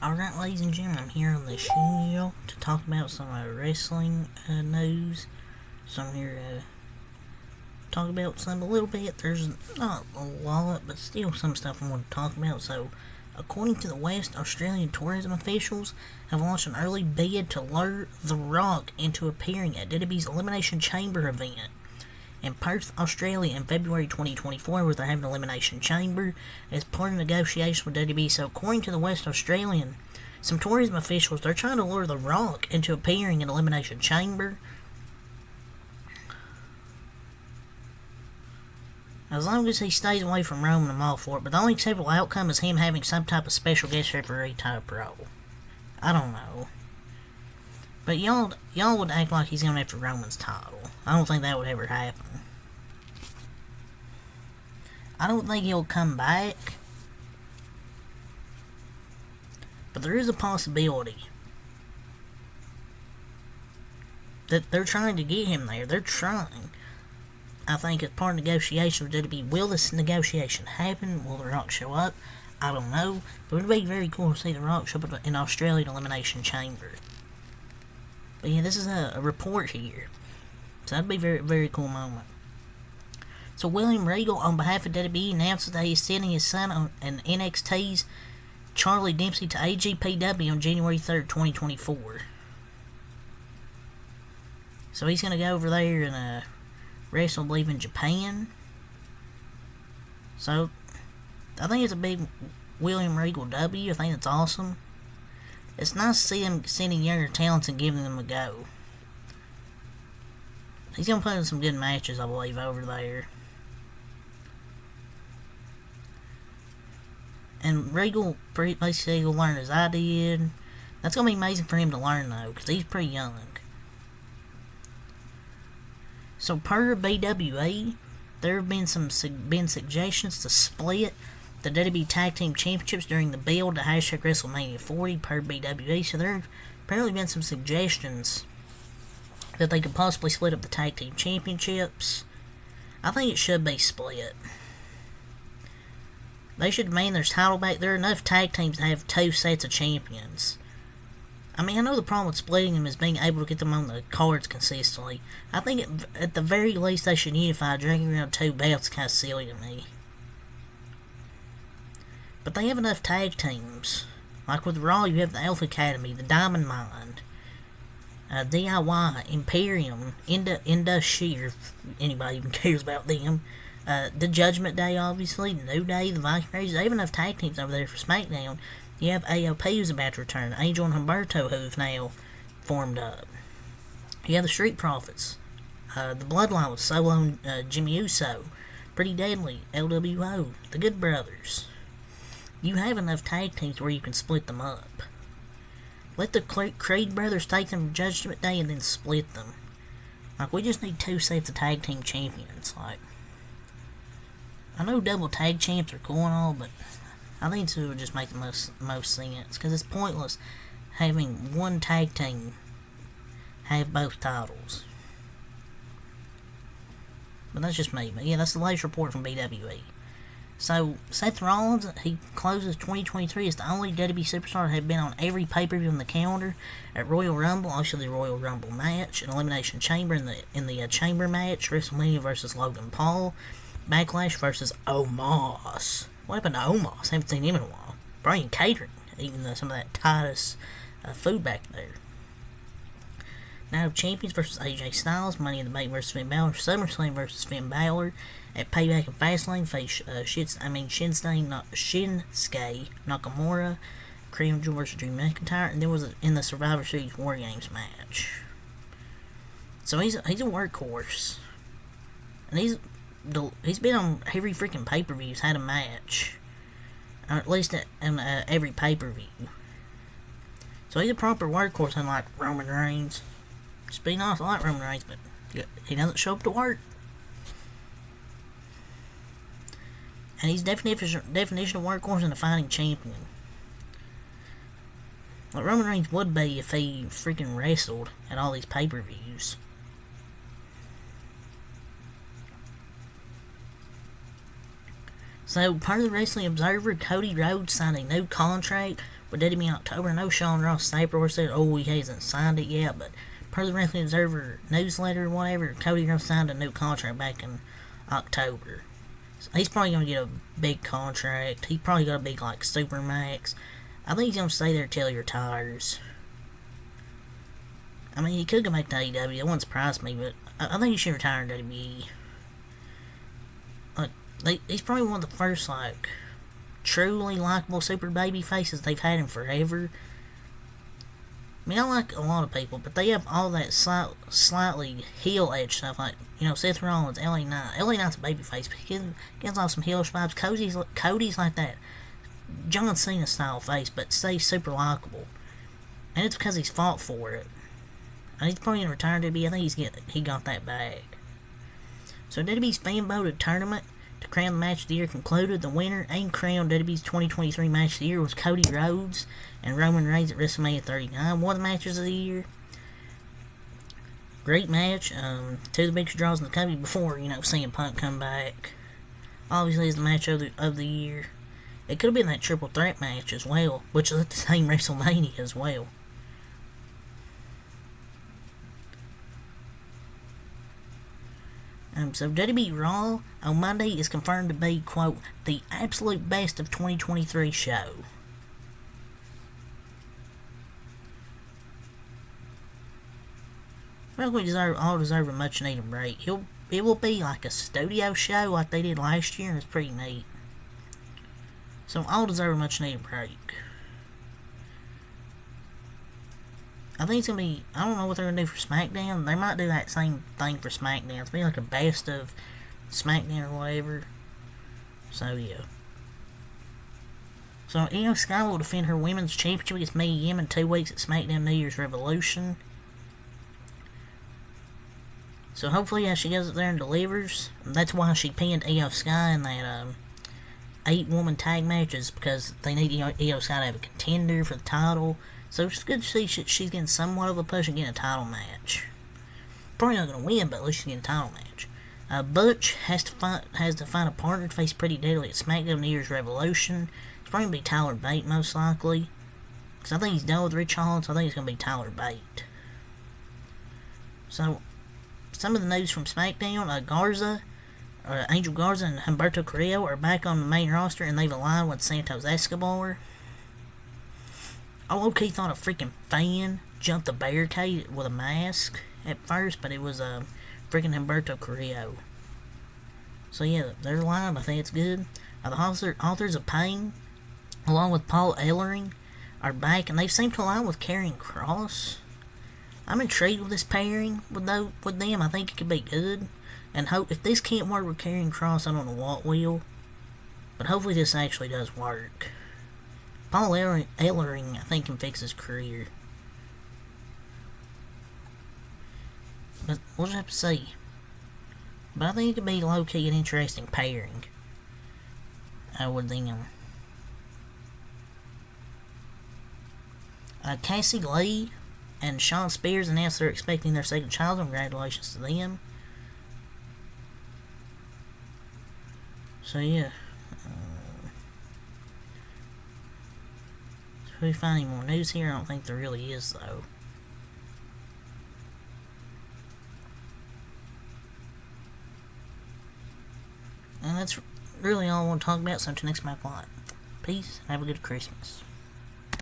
Alright, ladies and gentlemen, I'm here on the studio to talk about some wrestling news. So I'm here to talk about some a little bit. There's not a lot, but still some stuff I want to talk about. So, according to the West Australian tourism officials, have launched an early bid to lure The Rock into appearing at WWE's Elimination Chamber event in Perth, Australia in February 2024, where they're having an Elimination Chamber as part of negotiations with WWE. So according to the West Australian, some tourism officials, they're trying to lure The Rock into appearing in Elimination Chamber. As long as he stays away from Roman, I'm all for it, but the only acceptable outcome is him having some type of special guest referee type role. I don't know. But y'all would act like he's going after Roman's title. I don't think that would ever happen. I don't think he'll come back. But there is a possibility that they're trying to get him there. They're trying. I think as part of negotiations with WWE, will this negotiation happen? Will The Rock show up? I don't know. But it would be very cool to see The Rock show up in Australian Elimination Chamber. But yeah, this is a report here. So that'd be a very, very cool moment. So William Regal, on behalf of WWE, announced that he is sending his son on an NXT's Charlie Dempsey to AGPW on January 3rd, 2024. So he's going to go over there and wrestle, I believe, in Japan. So I think it's a big William Regal W. I think it's awesome. It's nice to see him sending younger talents and giving them a go. He's going to put in some good matches, I believe, over there. And Regal basically will learn as I did. That's going to be amazing for him to learn, though, because he's pretty young. So, per BWA, there have been suggestions to split the WWE Tag Team Championships during the build to hashtag WrestleMania 40 per BWA. So there have apparently been some suggestions that they could possibly split up the Tag Team Championships. I think it should be split. They should demand their title back. There are enough tag teams to have two sets of champions. I mean, I know the problem with splitting them is being able to get them on the cards consistently. I think at the very least they should unify. Dragging around two belts kind of silly to me. But they have enough tag teams. Like with Raw, you have the Alpha Academy, the Diamond Mine, DIY, Imperium, Sheer, if anybody even cares about them. The Judgment Day, obviously, the New Day, the Viking Raiders. They have enough tag teams over there for SmackDown. You have AOP who's about to return, Angel and Humberto who've now formed up. You have the Street Profits, the Bloodline with Solo and Jimmy Uso, Pretty Deadly, LWO, the Good Brothers. You have enough tag teams where you can split them up. Let the Creed brothers take them to Judgment Day and then split them. Like, we just need two sets of tag team champions. Like, I know double tag champs are cool and all, but I think this would just make the most sense. Because it's pointless having one tag team have both titles. But that's just me. But yeah, that's the latest report from BWE. So, Seth Rollins, he closes 2023 as the only WWE superstar to have been on every pay-per-view on the calendar at Royal Rumble, also the Royal Rumble match, an Elimination Chamber in the Chamber match, WrestleMania versus Logan Paul, Backlash versus Omos. What happened to Omos? Haven't seen him in a while. Brian catering, eating some of that Titus food back there. Night of Champions versus AJ Styles, Money in the Bank versus Finn Balor, SummerSlam versus Finn Balor, at Payback and Fastlane face Shinsuke Nakamura, Kareem Jewel versus Drew McIntyre, and there was in the Survivor Series War Games match. So he's a workhorse, and he's been on every freaking pay-per-view. He's had a match, or at least in every pay-per-view. So he's a proper workhorse, unlike Roman Reigns. Just being honest, I like Roman Reigns, but he doesn't show up to work. And he's definition of workhorse and a fighting champion. Like Roman Reigns would be if he freaking wrestled at all these pay-per-views. So, per the Wrestling Observer, Cody Rhodes signed a new contract with WWE in October. I know Sean Ross Sabre said, he hasn't signed it yet, but per the Wrestling Observer newsletter or whatever, Cody Rhodes signed a new contract back in October. So he's probably going to get a big contract. He's probably got a big, like, Supermax. I think he's going to stay there till he retires. I mean, he could go back to AEW. It wouldn't surprise me, but I think he should retire in WWE. Like, he's probably one of the first, like, truly likable super baby faces they've had in forever. I mean, I like a lot of people, but they have all that slightly heel edge stuff, like, Seth Rollins, LA Knight. LA Knight's a baby face, but he gets off some heelish vibes. Cody's like that John Cena style face, but stays super likable. And it's because he's fought for it. And he's probably going to retire to WWE. I think he got that bag. So WWE's fan voted tournament to crown the match of the year concluded. The winner and crowned WWE's 2023 match of the year was Cody Rhodes and Roman Reigns at WrestleMania 39. One of the matches of the year. Great match. Two of the biggest draws in the company before, CM Punk come back. Obviously, it's the match of the year. It could have been that triple threat match as well, which is at the same WrestleMania as well. So WWE Raw on Monday is confirmed to be, quote, the absolute best of 2023 show. Well, we all deserve a much needed break. It will be like a studio show like they did last year, and it's pretty neat. So all deserve a much needed break. I think it's going to be, I don't know what they're going to do for SmackDown. They might do that same thing for SmackDown. It's be like a best of SmackDown or whatever. So, yeah. So, Io Sky will defend her women's championship against Mia Yim in 2 weeks at SmackDown New Year's Revolution. So, hopefully, she goes up there and delivers. That's why she pinned Io Sky in that 8-woman tag matches, because they need Io Sky to have a contender for the title. So it's good to see she's getting somewhat of a push and getting a title match. Probably not going to win, but at least she's getting a title match. Butch has to find a partner to face Pretty Deadly at SmackDown New Year's Revolution. It's probably going to be Tyler Bate, most likely. Because I think he's done with Rich Holland, so I think it's going to be Tyler Bate. So, some of the news from SmackDown, Angel Garza and Humberto Carrillo are back on the main roster, and they've aligned with Santos Escobar. I low-key thought a freaking fan jumped the barricade with a mask at first, but it was freaking Humberto Carrillo. So yeah, they're aligned. I think it's good. The Authors of Pain, along with Paul Ellering, are back, and they seem to align with Karrion Kross. I'm intrigued with this pairing with them. I think it could be good. And if this can't work with Karrion Kross, I don't know what will. But hopefully this actually does work. Paul Ellering, I think, can fix his career. But we'll just have to see. But I think it could be low-key an interesting pairing with them. Cassie Lee and Shawn Spears announced they're expecting their second child. Congratulations to them. So yeah. If we find any more news here, I don't think there really is, though. And that's really all I want to talk about, so until next time, peace, and have a good Christmas.